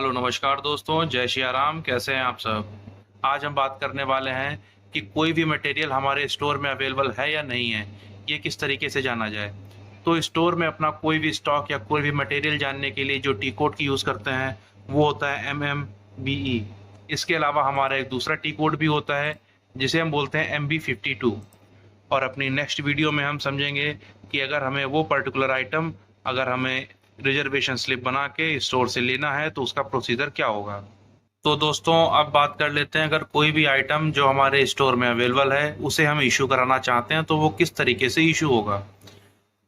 Hello नमस्कार दोस्तों, जय श्री राम। कैसे हैं आप सब। आज हम बात करने वाले हैं कि कोई भी मटेरियल हमारे स्टोर में अवेलेबल है या नहीं है, ये किस तरीके से जाना जाए। तो स्टोर में अपना कोई भी स्टॉक या कोई भी मटेरियल जानने के लिए जो टी कोड की यूज़ करते हैं वो होता है MMBE। इसके अलावा हमारा एक दूसरा टी कोड भी होता है जिसे हम बोलते हैं MB52। और अपनी नेक्स्ट वीडियो में हम समझेंगे कि अगर हमें वो पर्टिकुलर आइटम अगर हमें रिजर्वेशन स्लिप बना के स्टोर से लेना है तो उसका प्रोसीजर क्या होगा। तो दोस्तों अब बात कर लेते हैं, अगर कोई भी आइटम जो हमारे स्टोर में अवेलेबल है उसे हम इशू कराना चाहते हैं तो वो किस तरीके से इशू होगा।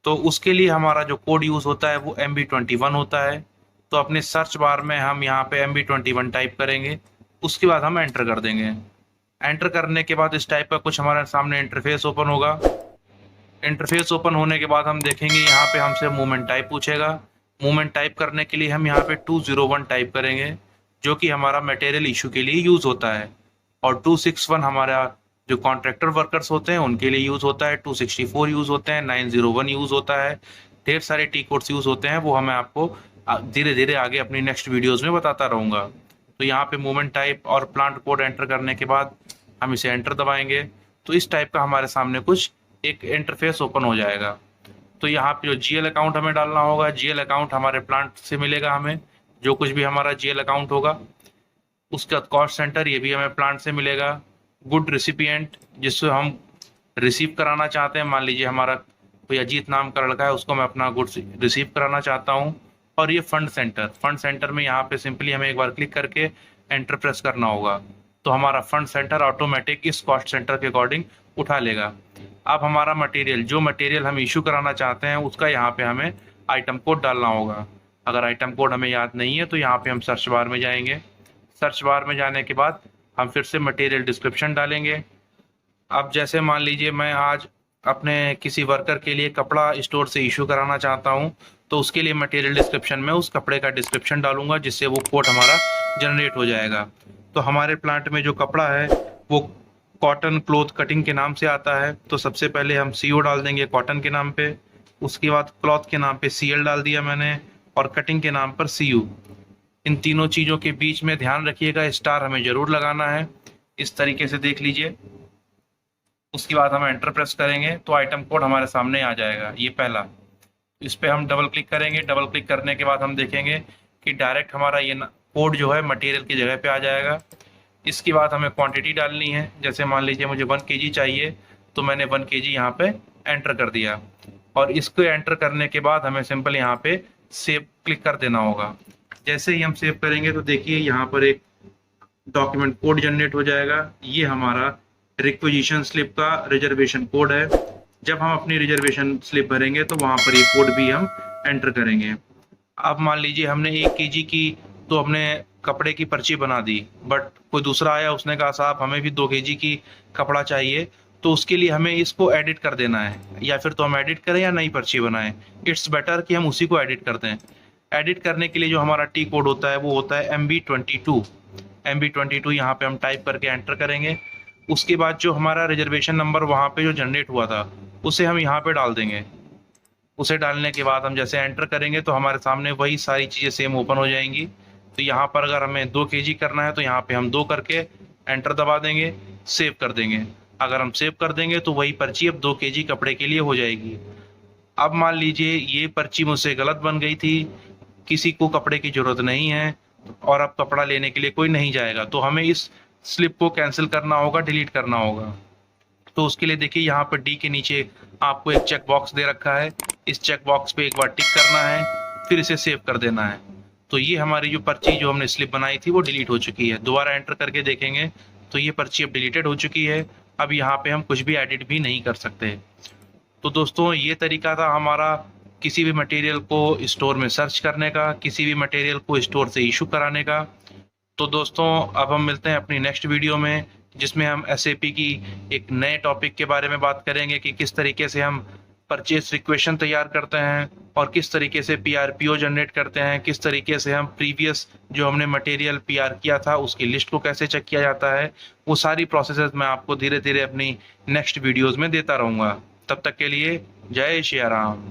तो उसके लिए हमारा जो कोड यूज़ होता है वो MB21 होता है। तो अपने सर्च बार में हम यहाँ पे MB21 टाइप करेंगे, उसके बाद हम एंटर कर देंगे। एंटर करने के बाद इस टाइप का कुछ हमारे सामने इंटरफेस ओपन होगा। इंटरफेस ओपन होने के बाद हम देखेंगे यहाँ पे हमसे मूवमेंट टाइप पूछेगा। मूवमेंट टाइप करने के लिए हम यहाँ पे 201 टाइप करेंगे जो कि हमारा मटेरियल इशू के लिए यूज़ होता है। और 261 हमारा जो कॉन्ट्रैक्टर वर्कर्स होते हैं उनके लिए यूज़ होता है। 264 यूज़ होते हैं। 901 यूज़ होता है। ढेर सारे टी कोड्स यूज़ होते हैं, वो हमें आपको धीरे धीरे आगे अपनी नेक्स्ट वीडियोज़ में बताता रहूँगा। तो यहाँ पे मूवमेंट टाइप और प्लांट कोड एंटर करने के बाद हम इसे एंटर दबाएंगे तो इस टाइप का हमारे सामने कुछ एक इंटरफेस ओपन हो जाएगा। तो यहाँ पे जो GL अकाउंट हमें डालना होगा, GL अकाउंट हमारे प्लांट से मिलेगा हमें, जो कुछ भी हमारा GL अकाउंट होगा। उसका कॉस्ट सेंटर ये भी हमें प्लांट से मिलेगा। गुड रिसिपिएंट जिससे हम रिसीव कराना चाहते हैं, मान लीजिए हमारा कोई अजीत नाम का लड़का है, उसको मैं अपना गुड्स रिसीव कराना चाहता हूँ। और ये फंड सेंटर, फंड सेंटर में यहाँ पे सिंपली हमें एक बार क्लिक करके एंटर प्रेस करना होगा तो हमारा फंड सेंटर ऑटोमेटिक इस कॉस्ट सेंटर के अकॉर्डिंग उठा लेगा। अब हमारा मटेरियल, जो मटेरियल हम इशू कराना चाहते हैं उसका यहाँ पे हमें आइटम कोड डालना होगा। अगर आइटम कोड हमें याद नहीं है तो यहाँ पे हम सर्च बार में जाएंगे। सर्च बार में जाने के बाद हम फिर से मटेरियल डिस्क्रिप्शन डालेंगे। अब जैसे मान लीजिए मैं आज अपने किसी वर्कर के लिए कपड़ा स्टोर से इशू कराना चाहता हूँ तो उसके लिए मटेरियल डिस्क्रिप्शन में उस कपड़े का डिस्क्रिप्शन डालूंगा जिससे वो कोड हमारा जनरेट हो जाएगा। तो हमारे प्लांट में जो कपड़ा है वो कॉटन क्लॉथ कटिंग के नाम से आता है, तो सबसे पहले हम CO डाल देंगे कॉटन के नाम पे। उसके बाद क्लॉथ के नाम पे CL डाल दिया मैंने और कटिंग के नाम पर CU। इन तीनों चीज़ों के बीच में ध्यान रखिएगा, स्टार हमें ज़रूर लगाना है। इस तरीके से देख लीजिए। उसके बाद हम एंटर प्रेस करेंगे तो आइटम कोड हमारे सामने आ जाएगा, ये पहला। इस पर हम डबल क्लिक करेंगे। डबल क्लिक करने के बाद हम देखेंगे कि डायरेक्ट हमारा ये कोड जो है मटेरियल की जगह पे आ जाएगा। इसके बाद हमें क्वांटिटी डालनी है। जैसे मान लीजिए मुझे 1 kg चाहिए तो मैंने 1 kg यहाँ पे एंटर कर दिया। और इसको एंटर करने के बाद हमें सिंपल यहाँ पे सेव क्लिक कर देना होगा। जैसे ही हम सेव करेंगे तो देखिए यहाँ पर एक डॉक्यूमेंट कोड जनरेट हो जाएगा। ये हमारा रिक्विजिशन स्लिप का रिजर्वेशन कोड है। जब हम अपनी रिजर्वेशन स्लिप भरेंगे तो वहाँ पर ये कोड भी हम एंटर करेंगे। अब मान लीजिए हमने 1 kg की तो हमने कपड़े की पर्ची बना दी, बट कोई दूसरा आया, उसने कहा साहब हमें भी 2 kg की कपड़ा चाहिए, तो उसके लिए हमें इसको एडिट कर देना है। या फिर तो हम एडिट करें या नई पर्ची बनाएं, इट्स बेटर कि हम उसी को एडिट कर दें। एडिट करने के लिए जो हमारा टी कोड होता है वो होता है MB22। MB22 यहाँ पे हम टाइप करके एंटर करेंगे। उसके बाद जो हमारा रिजर्वेशन नंबर वहाँ पे जो जनरेट हुआ था उसे हम यहाँ पे डाल देंगे। उसे डालने के बाद हम जैसे एंटर करेंगे तो हमारे सामने वही सारी चीज़ें सेम ओपन हो जाएंगी। तो यहाँ पर अगर हमें 2 kg करना है तो यहाँ पे हम 2 करके एंटर दबा देंगे, सेव कर देंगे। अगर हम सेव कर देंगे तो वही पर्ची अब 2 kg कपड़े के लिए हो जाएगी। अब मान लीजिए ये पर्ची मुझसे गलत बन गई थी, किसी को कपड़े की ज़रूरत नहीं है और अब कपड़ा लेने के लिए कोई नहीं जाएगा, तो हमें इस स्लिप को कैंसिल करना होगा, डिलीट करना होगा। तो उसके लिए देखिए यहाँ पर डी के नीचे आपको एक चेक बॉक्स दे रखा है। इस चेक बॉक्स पे एक बार टिक करना है, फिर इसे सेव कर देना है। तो ये हमारी जो पर्ची जो हमने स्लिप बनाई थी वो डिलीट हो चुकी है। दोबारा एंटर करके देखेंगे तो ये पर्ची अब डिलीटेड हो चुकी है। अब यहाँ पे हम कुछ भी एडिट भी नहीं कर सकते। तो दोस्तों ये तरीका था हमारा किसी भी मटेरियल को स्टोर में सर्च करने का, किसी भी मटेरियल को स्टोर से इशू कराने का। तो दोस्तों अब हम मिलते हैं अपनी नेक्स्ट वीडियो में, जिसमें हम SAP की एक नए टॉपिक के बारे में बात करेंगे कि किस तरीके से हम परचेज रिक्वेशन तैयार करते हैं और किस तरीके से PRPO जनरेट करते हैं, किस तरीके से हम प्रीवियस जो हमने मटेरियल PR किया था उसकी लिस्ट को कैसे चेक किया जाता है। वो सारी प्रोसेसेस मैं आपको धीरे धीरे अपनी नेक्स्ट वीडियोज़ में देता रहूँगा। तब तक के लिए जय श्री राम।